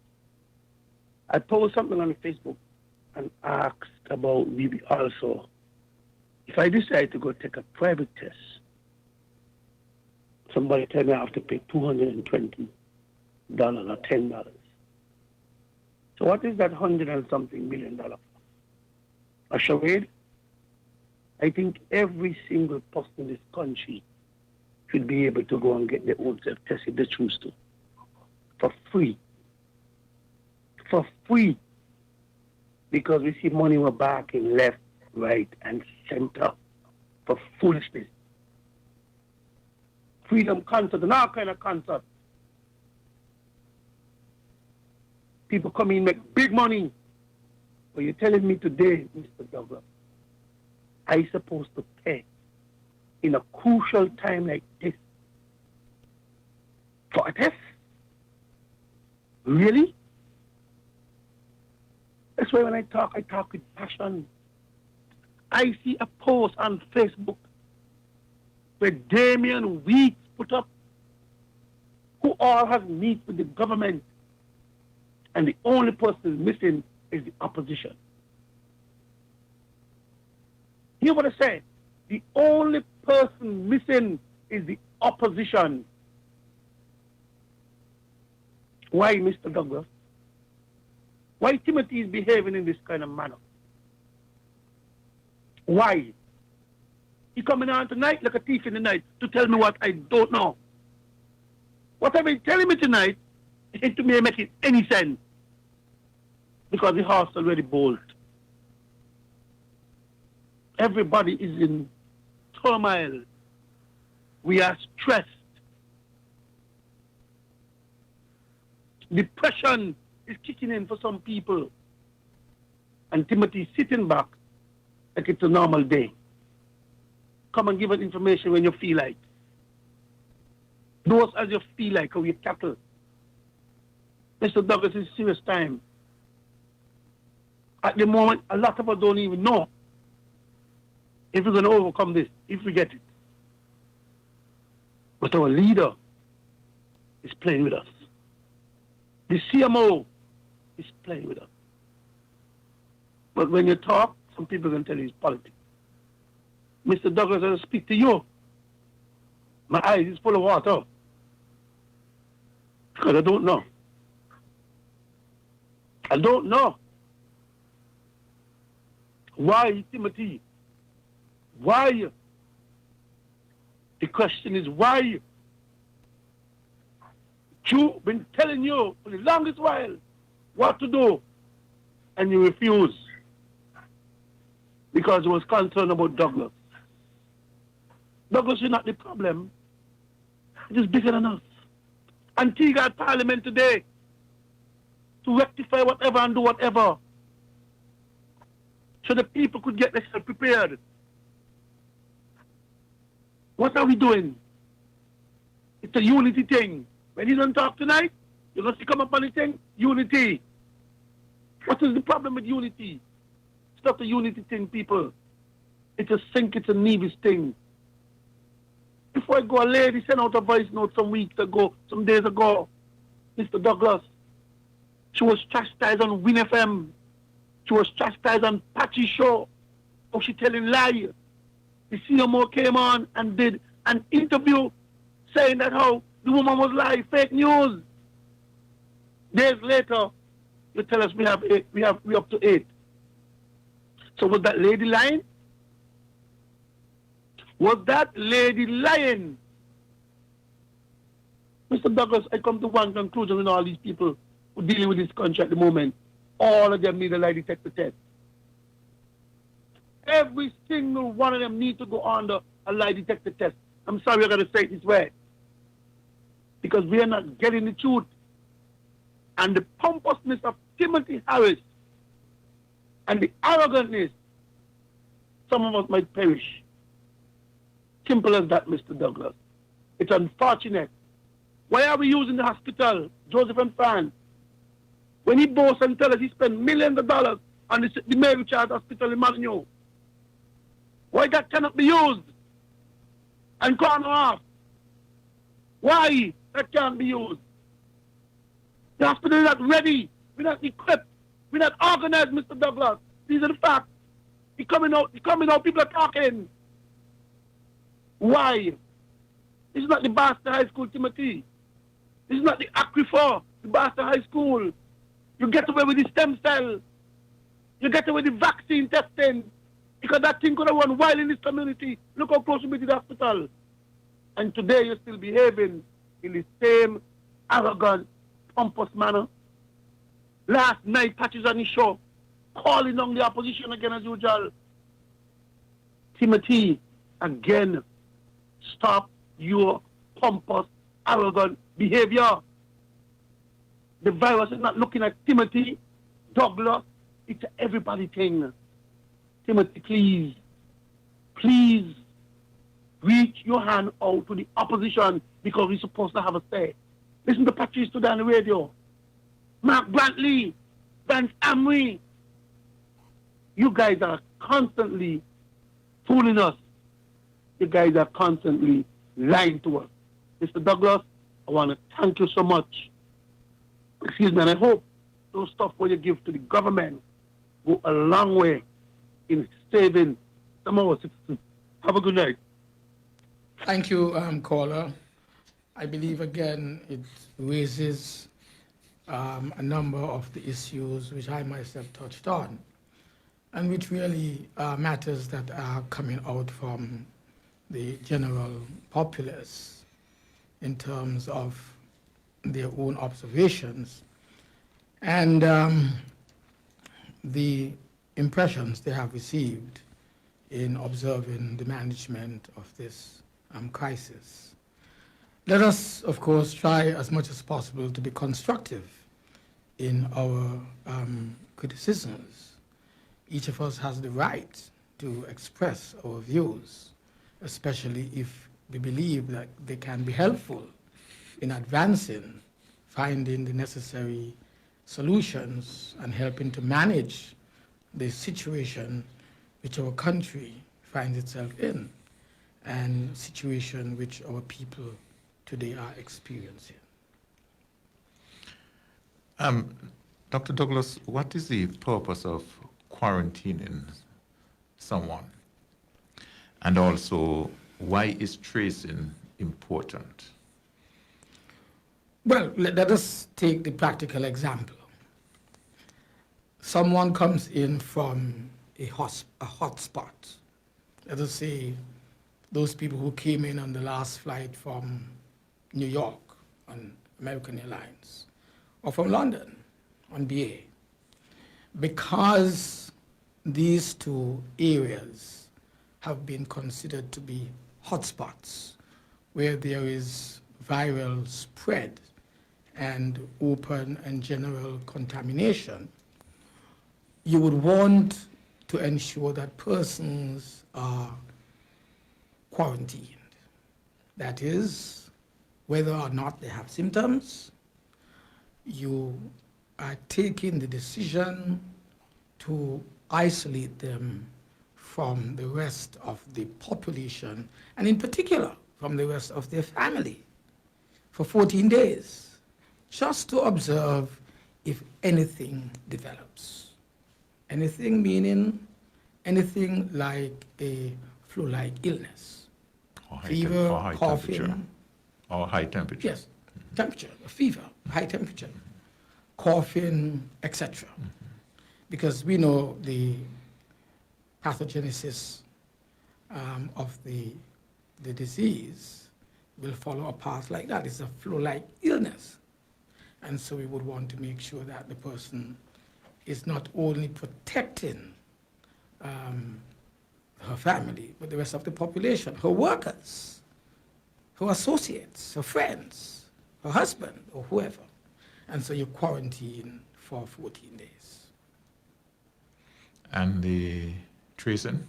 I posted something on Facebook and asked about maybe also, if I decide to go take a private test, somebody tell me I have to pay $220 or $10. So what is that $100 and something million for? A charade? I think every single person in this country should be able to go and get their own self-test if they choose to. For free. For free. Because we see money we're backing left, right, and center for foolishness. Freedom concert and all kind of concert. People come in and make big money. But you're telling me today, Mr. Douglas, I'm supposed to pay in a crucial time like this for a test? Really? That's why when I talk with passion. I see a post on Facebook where Damien Weeks put up, who all has meet with the government, and the only person missing is the opposition. Hear what I say? The only person missing is the opposition. Why, Mr. Douglas? Why Timothy is behaving in this kind of manner? Why? He coming on tonight like a thief in the night to tell me what I don't know. Whatever he's telling me tonight, it to me making any sense. Because the horse already bolted. Everybody is in turmoil. We are stressed. Depression is kicking in for some people. And Timothy is sitting back like it's a normal day. Come and give us information when you feel like. Do us as you feel like, or you cattle. Mr. Douglas, it's serious time. At the moment, a lot of us don't even know if we're going to overcome this, if we get it. But our leader is playing with us. The CMO is playing with us. But when you talk, some people can tell you it's politics. Mr. Douglas, as I speak to you, my eyes is full of water. Because I don't know. I don't know. Why, Timothy? Why? The question is why? You've been telling you for the longest while what to do, and you refuse because you was concerned about Douglas. Douglas is not the problem. It is bigger than us. Antigua had Parliament today to rectify whatever and do whatever so the people could get themselves prepared. What are we doing? It's a unity thing. When he don't talk tonight, you're going to come up on the thing, unity. What is the problem with unity? It's not a unity thing, people. It's a St. Kitts and Nevis thing. Before I go, a lady sent out a voice note some days ago, Mr. Douglas. She was chastised on Win FM. She was chastised on Patchy Show. Oh, she telling lie. The CMO came on and did an interview saying that how the woman was lying, fake news. Days later, you tell us we up to 8. So was that lady lying? Was that lady lying? Mr. Douglas, I come to one conclusion with all these people who are dealing with this country at the moment. All of them need a lie detector test. Every single one of them need to go under a lie detector test. I'm sorry I got to say it this way. Because we are not getting the truth. And the pompousness of Timothy Harris and the arrogantness, some of us might perish. Simple as that, Mr. Douglas. It's unfortunate Why are we using the hospital, Joseph and Fran? When he boasts and tells us he spent millions of dollars on the Mary Child Hospital in Molineux, why that cannot be used and corner off? Why that can't be used? The hospital is not ready. We're not equipped. We're not organized, Mr. Douglas. These are the facts. It's coming out, people are talking. Why? This is not the Boston High School, Timothy. This is not the Aquifer, the Boston High School. You get away with the stem cell. You get away with the vaccine testing. Because that thing could have run wild in this community. Look how close you be to the hospital. And today you're still behaving in the same arrogant, pompous manner. Last night, Patches on the show, calling on the opposition again as usual. Timothy, again, stop your pompous, arrogant behavior. The virus is not looking at Timothy, Douglas, it's an everybody thing. Timothy, please, please, reach your hand out to the opposition because we're supposed to have a say. Listen to Patrice today on the radio. Mark Brantley, Vance Amory. You guys are constantly fooling us. You guys are constantly lying to us. Mr. Douglas, I want to thank you so much. Excuse me, and I hope those stuff what you give to the government go a long way in saving some of our citizens. Have a good night. Thank you, caller. I believe, again, it raises a number of the issues which I myself touched on, and which really matters that are coming out from the general populace in terms of their own observations and the impressions they have received in observing the management of this crisis. Let us, of course, try as much as possible to be constructive in our criticisms. Each of us has the right to express our views, especially if we believe that they can be helpful in advancing, finding the necessary solutions and helping to manage the situation which our country finds itself in and situation which our people today are experiencing. Dr. Douglas, what is the purpose of quarantining someone? And also, why is tracing important? Well, let us take the practical example. Someone comes in from a hotspot. Let us say those people who came in on the last flight from New York on American Airlines, or from London on BA. Because these two areas have been considered to be hotspots where there is viral spread and open and general contamination, you would want to ensure that persons are quarantined. That is, whether or not they have symptoms, you are taking the decision to isolate them from the rest of the population, and in particular from the rest of their family, for 14 days, just to observe if anything develops. Anything meaning anything like a flu-like illness, fever, coughing. Or high temperature. Yes, temperature, fever, high temperature, coughing, etc. Because we know the pathogenesis of the disease will follow a path like that. It's a flu-like illness. And so we would want to make sure that the person is not only protecting her family, but the rest of the population, her workers, her associates, her friends, her husband, or whoever. And so you quarantine for 14 days. And the tracing?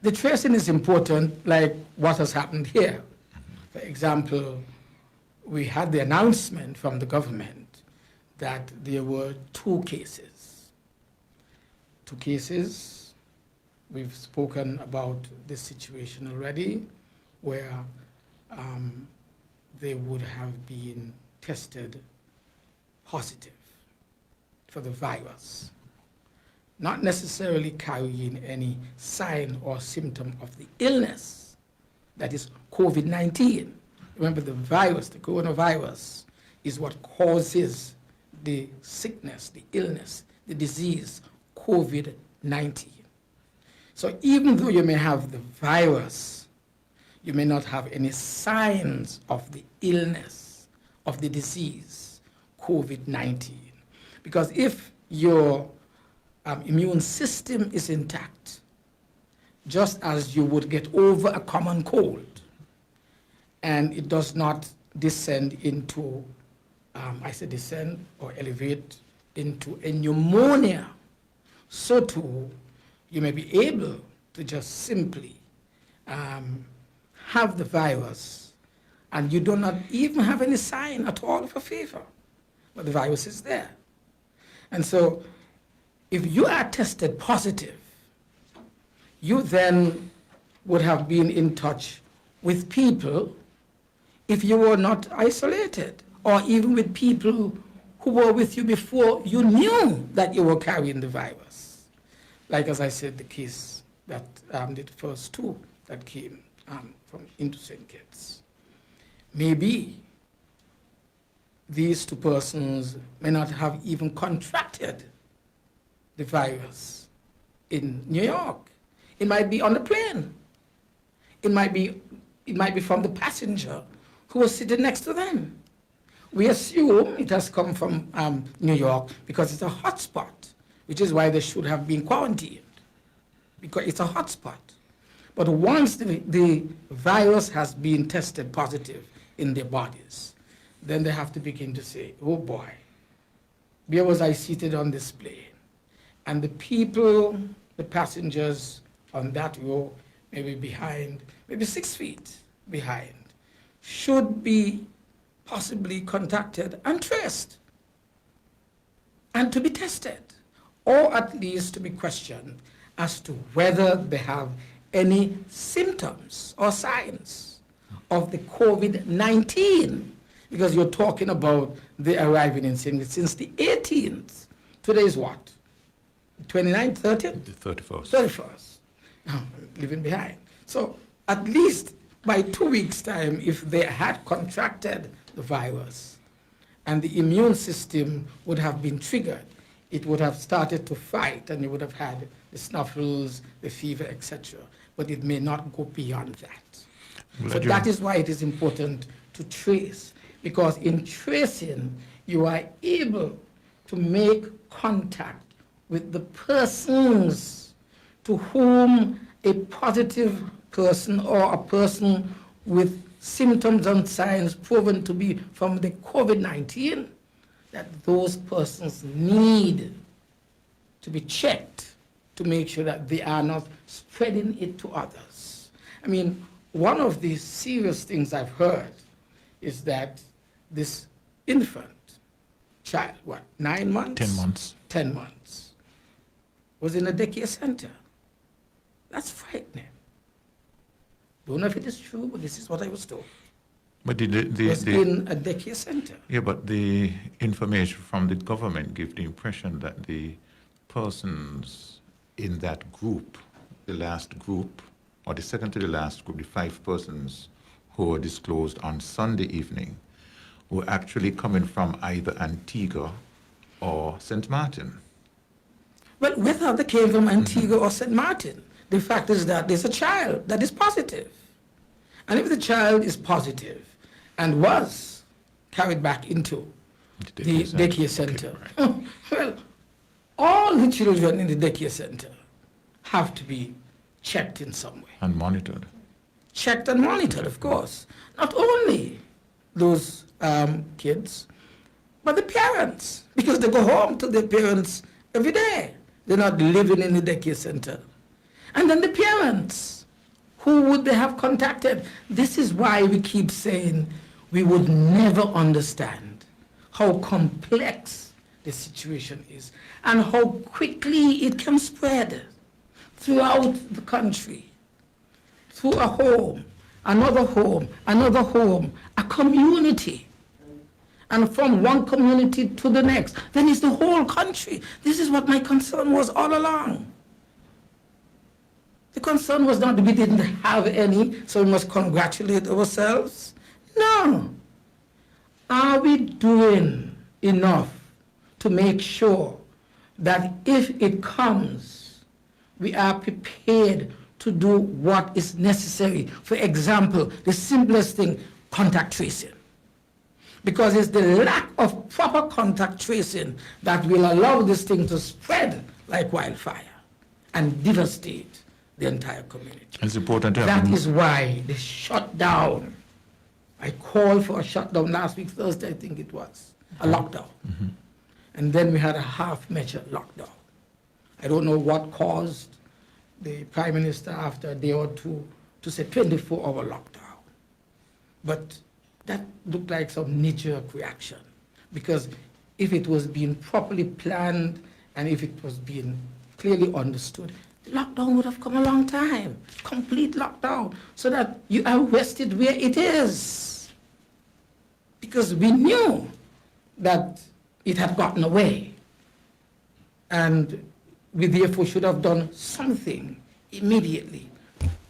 The tracing is important, like what has happened here. For example, we had the announcement from the government that there were 2 cases. 2 cases. We've spoken about this situation already, where they would have been tested positive for the virus, not necessarily carrying any sign or symptom of the illness, that is COVID-19. Remember, the virus, the coronavirus, is what causes the sickness, the illness, the disease, COVID-19. So even though you may have the virus, you may not have any signs of the illness, of the disease, COVID-19. Because if your immune system is intact, just as you would get over a common cold, and it does not descend into, I say descend or elevate into a pneumonia, so too you may be able to just simply have the virus, and you do not even have any sign at all of a fever, but the virus is there. And so if you are tested positive, you then would have been in touch with people if you were not isolated, or even with people who were with you before you knew that you were carrying the virus. Like, as I said, the case that the first 2 that came from into St. Kitts. Maybe these 2 persons may not have even contracted the virus in New York. It might be on the plane. It might be from the passenger who was sitting next to them. We assume it has come from New York because it's a hotspot, which is why they should have been quarantined, because it's a hotspot. But once the virus has been tested positive in their bodies, then they have to begin to say, oh boy, where was I seated on this plane? And the people, the passengers on that row, maybe behind, maybe 6 feet behind, should be possibly contacted and traced and to be tested, or at least to be questioned as to whether they have any symptoms or signs of the COVID-19, because you're talking about the arriving in St. Kitts since the 18th. Today is what? 29th, 30th? The 31st. 31st. Leaving behind. So at least by 2 weeks' time, if they had contracted the virus and the immune system would have been triggered, it would have started to fight, and you would have had the snuffles, the fever, etc. But it may not go beyond that. So that is why it is important to trace, because in tracing, you are able to make contact with the persons to whom a positive person or a person with symptoms and signs proven to be from the COVID-19, that those persons need to be checked to make sure that they are not spreading it to others. I mean, one of the serious things I've heard is that this infant child, 9 months? 10 months. 10 months, was in a daycare center. That's frightening. Don't know if it is true, but this is what I was told. But Was in a daycare center. yeah, but the information from the government gives the impression that the persons in that group, the last group, or the second to the last group, the 5 persons who were disclosed on Sunday evening, were actually coming from either Antigua or St. Martin. Well, whether they came from Antigua or St. Martin, the fact is that there's a child that is positive. And if the child is positive and was carried back into the daycare center, Okay, right. well, all the children in the daycare center have to be checked in some way. And monitored. Checked and monitored, of course. Not only those kids, but the parents, because they go home to their parents every day. They're not living in the daycare center. And then the parents, who would they have contacted? This is why we keep saying we would never understand how complex the situation is and how quickly it can spread throughout the country, through a home, another home, another home, a community. And from one community to the next, then it's the whole country. This is what my concern was all along. The concern was not that we didn't have any, so we must congratulate ourselves. No. Are we doing enough to make sure that if it comes, we are prepared to do what is necessary? For example, the simplest thing, contact tracing. Because it's the lack of proper contact tracing that will allow this thing to spread like wildfire and devastate the entire community. It's important to have That is why the shutdown, I called for a shutdown last week, Thursday, I think it was, a lockdown. And then we had a half-measure lockdown. I don't know what caused the Prime Minister after a day or two to say 24-hour lockdown. But that looked like some knee-jerk reaction, because if it was being properly planned and if it was being clearly understood, the lockdown would have come a long time, complete lockdown, so that you are rested where it is. Because we knew that it had gotten away, and we therefore should have done something immediately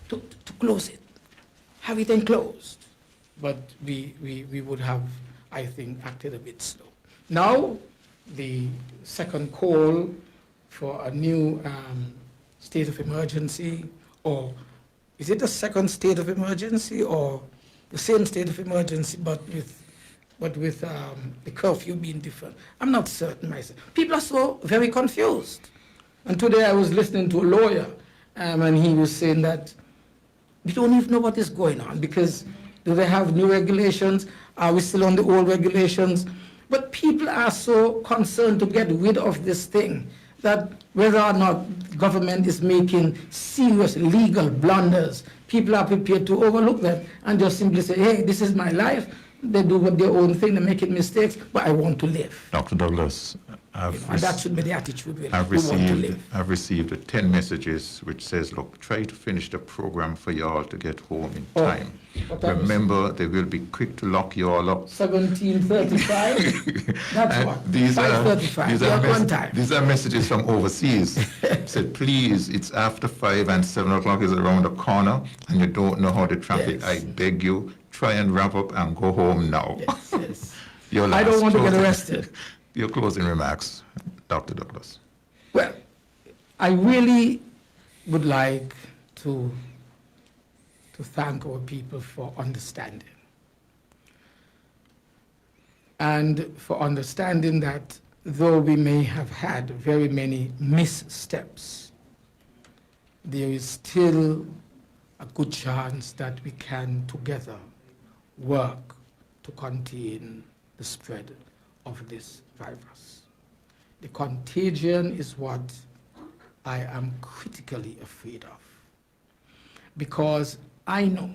to close it, have it enclosed. But we would have, I think, acted a bit slow. Now, the second call for a new state of emergency, or is it a second state of emergency, or the same state of emergency but with the curfew being different? I'm not certain myself. People are so very confused. And today I was listening to a lawyer, and he was saying that we don't even know what is going on, because do they have new regulations? Are we still on the old regulations? But people are so concerned to get rid of this thing that whether or not government is making serious legal blunders, people are prepared to overlook them and just simply say, hey, this is my life. They do their own thing, they're making mistakes, but I want to live. Dr. Douglas, And that should be the attitude we want to live. I've received 10 messages which says, look, try to finish the program for you all to get home in time. Remember, they will be quick to lock you all up. 17:35? That's what? These 5:35, these are messages from overseas. Said, please, it's after 5 and 7 o'clock is around the corner and you don't know how the traffic. Yes. I beg you, try and wrap up and go home now. Yes, yes. Your I don't last want to get closing- arrested. Your closing remarks, Dr. Douglas. Well, I really would like to thank our people for understanding. And for understanding that though we may have had very many missteps, there is still a good chance that we can together work to contain the spread of this virus. The contagion is what I am critically afraid of, because I know,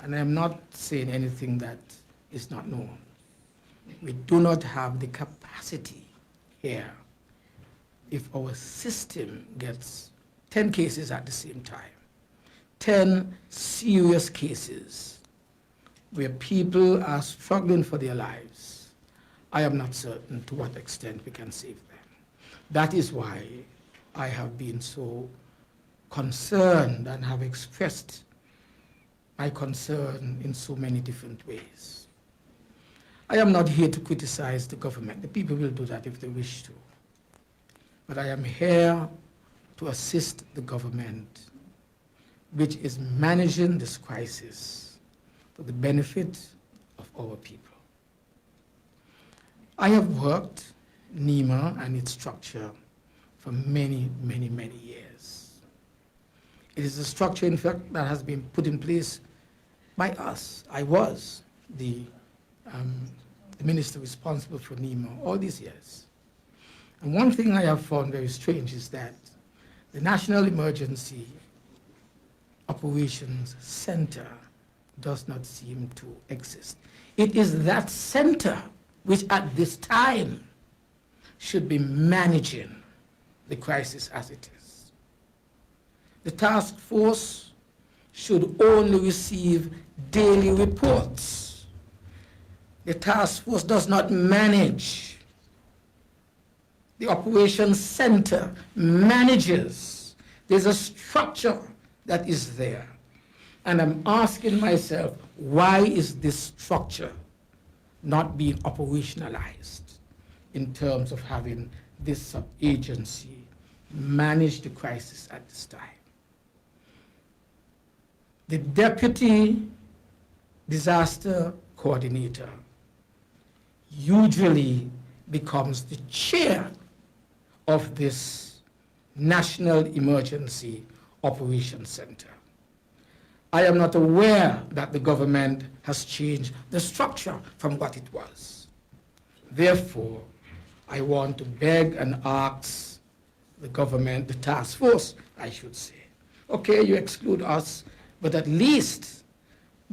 and I'm not saying anything that is not known, we do not have the capacity here. If our system gets 10 cases at the same time, 10 serious cases where people are struggling for their lives, I am not certain to what extent we can save them. That is why I have been so concerned and have expressed my concern in so many different ways. I am not here to criticize the government. The people will do that if they wish to. But I am here to assist the government, which is managing this crisis for the benefit of our people. I have worked NEMA and its structure for many, many, many years. It is a structure, in fact, that has been put in place by us. I was the minister responsible for NEMA all these years. And one thing I have found very strange is that the National Emergency Operations Center does not seem to exist. It is that center which at this time should be managing the crisis as it is. The task force should only receive daily reports. The task force does not manage. The operations center manages. There's a structure that is there. And I'm asking myself, why is this structure not being operationalized in terms of having this sub-agency manage the crisis at this time? The deputy disaster coordinator usually becomes the chair of this National Emergency Operations Center. I am not aware that the government has changed the structure from what it was. Therefore, I want to beg and ask the government, the task force, I should say, okay, you exclude us, but at least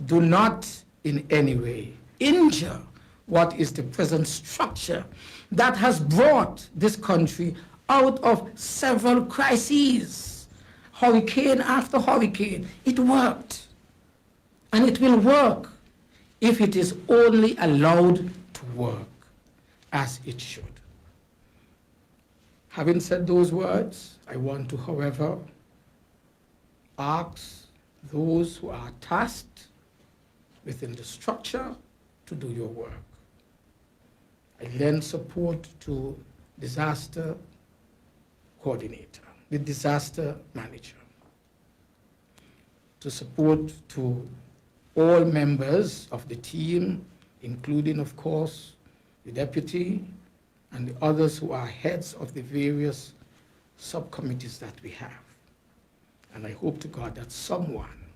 do not in any way injure what is the present structure that has brought this country out of several crises, hurricane after hurricane. It worked, and it will work if it is only allowed to work as it should. Having said those words, I want to, however, ask those who are tasked within the structure to do your work. I lend support to disaster coordinator, the disaster manager, to support to all members of the team, including, of course, the deputy and the others who are heads of the various subcommittees that we have. And I hope to God that someone,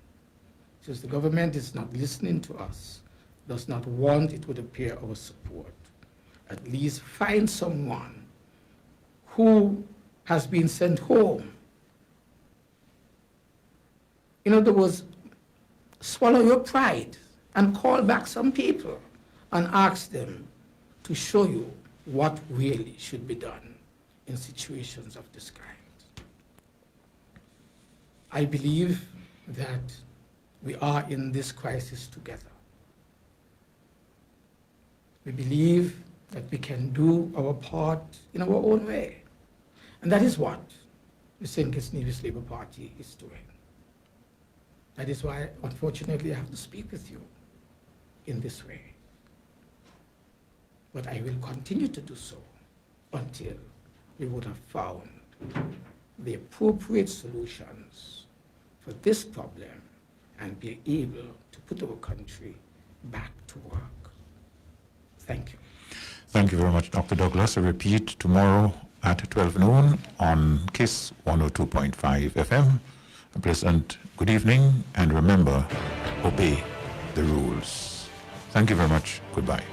since the government is not listening to us, does not want, it would appear, our support, at least find someone who has been sent home. In other words, swallow your pride and call back some people and ask them to show you what really should be done in situations of this kind. I believe that we are in this crisis together. We believe that we can do our part in our own way. And that is what the St. Kitts Nevis Labour Party is doing. That is why, unfortunately, I have to speak with you in this way. But I will continue to do so until we would have found the appropriate solutions for this problem and be able to put our country back to work. Thank you. Thank you very much, Dr. Douglas. A repeat tomorrow at 12 noon on KISS 102.5 FM. A pleasant good evening, and remember, obey the rules. Thank you very much. Goodbye.